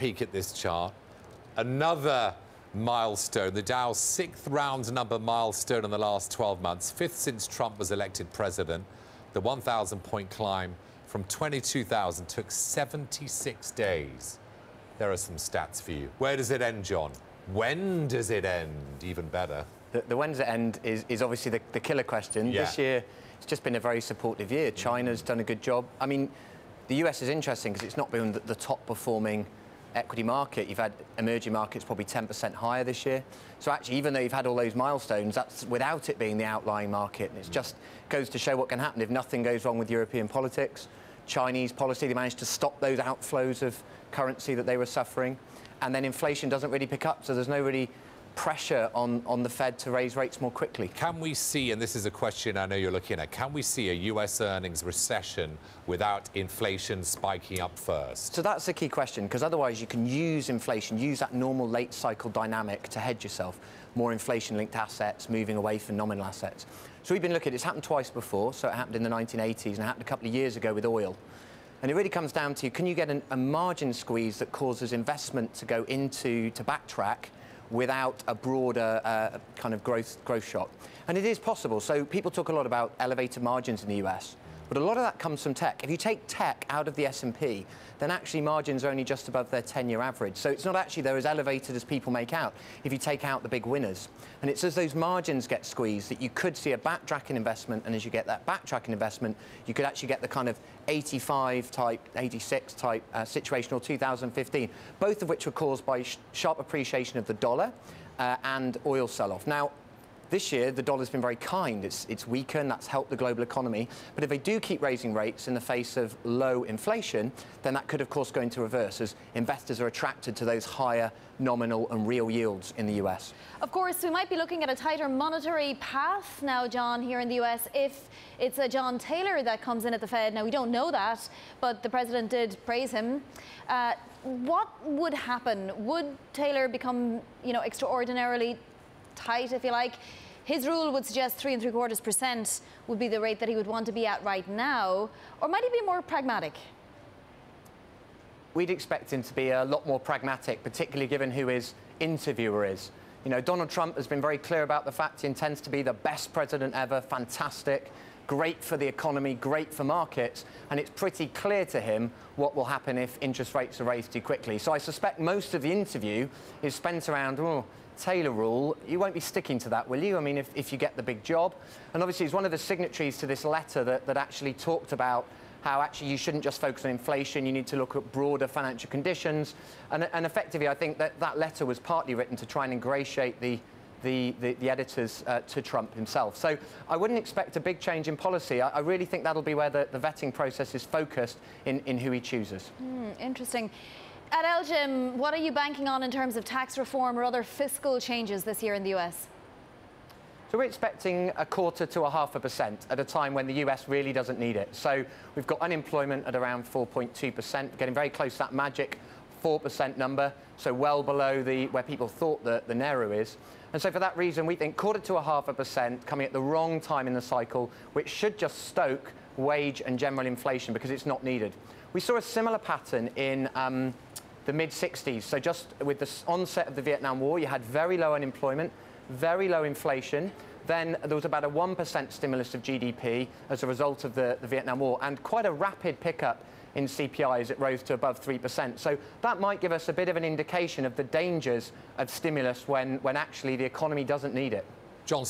peek at this chart. Another milestone, the Dow's sixth round number milestone in the last 12 months, fifth since Trump was elected president. The 1,000-point climb from 22,000 took 76 days. There are some stats for you. Where does it end, John? When does it end? Even better. The when does it end is obviously the killer question. Yeah. This year, it's just been a very supportive year. China's done a good job. I mean, the US is interesting because it's not been the top performing equity market. You've had emerging markets probably 10% higher this year. So actually, even though you've had all those milestones, that's without it being the outlying market. And it just goes to show what can happen if nothing goes wrong with European politics. Chinese policy, they managed to stop those outflows of currency that they were suffering. And then inflation doesn't really pick up, so there's no really pressure on the Fed to raise rates more quickly. Can we see, and this is a question I know you're looking at, can we see a US earnings recession without inflation spiking up first? So that's the key question, because otherwise you can use inflation, use that normal late cycle dynamic to hedge yourself. More inflation-linked assets, moving away from nominal assets. So we've been looking at it. It's happened twice before. So it happened in the 1980s and it happened a couple of years ago with oil. And it really comes down to, can you get a margin squeeze that causes investment to go into, to backtrack, without a broader kind of growth shock? And it is possible. So people talk a lot about elevated margins in the US, but a lot of that comes from tech. If you take tech out of the S&P, then actually margins are only just above their 10-year average. So it's not actually they're as elevated as people make out if you take out the big winners. And it's as those margins get squeezed that you could see a backtracking investment, and as you get that backtracking investment, you could actually get the kind of 85 type, 86 type situation, or 2015, both of which were caused by sharp appreciation of the dollar and oil sell-off. Now, this year, the dollar's been very kind. It's weakened. That's helped the global economy. But if they do keep raising rates in the face of low inflation, then that could, of course, go into reverse as investors are attracted to those higher nominal and real yields in the US. Of course, we might be looking at a tighter monetary path now, John, here in the US, if it's a John Taylor that comes in at the Fed. Now, we don't know that, but the president did praise him. What would happen? Would Taylor become, extraordinarily tight, if you like? His rule would suggest 3.75% would be the rate that he would want to be at right now, or might he be more pragmatic? We'd expect him to be a lot more pragmatic, particularly given who his interviewer is. Donald Trump has been very clear about the fact he intends to be the best president ever, fantastic, great for the economy, great for markets, and it's pretty clear to him what will happen if interest rates are raised too quickly. So I suspect most of the interview is spent around, Taylor rule. You won't be sticking to that, will you? I mean, if you get the big job. And obviously, he's one of the signatories to this letter that actually talked about how actually you shouldn't just focus on inflation, you need to look at broader financial conditions. And effectively, I think that letter was partly written to try and ingratiate the editors to Trump himself. So I wouldn't expect a big change in policy. I really think that'll be where the vetting process is focused in who he chooses. Interesting. At LGIM, what are you banking on in terms of tax reform or other fiscal changes this year in the US? So we're expecting 1/4 to 0.5% at a time when the US really doesn't need it. So we've got unemployment at around 4.2%, getting very close to that magic 4% number, so well below where people thought the narrow is. And so for that reason, we think 1/4 to 0.5% coming at the wrong time in the cycle, which should just stoke wage and general inflation because it's not needed. We saw a similar pattern in the mid-60s. So just with the onset of the Vietnam War, you had very low unemployment, very low inflation. Then there was about a 1% stimulus of GDP as a result of the Vietnam War, and quite a rapid pickup in CPI as it rose to above 3%. So that might give us a bit of an indication of the dangers of stimulus when actually the economy doesn't need it. John,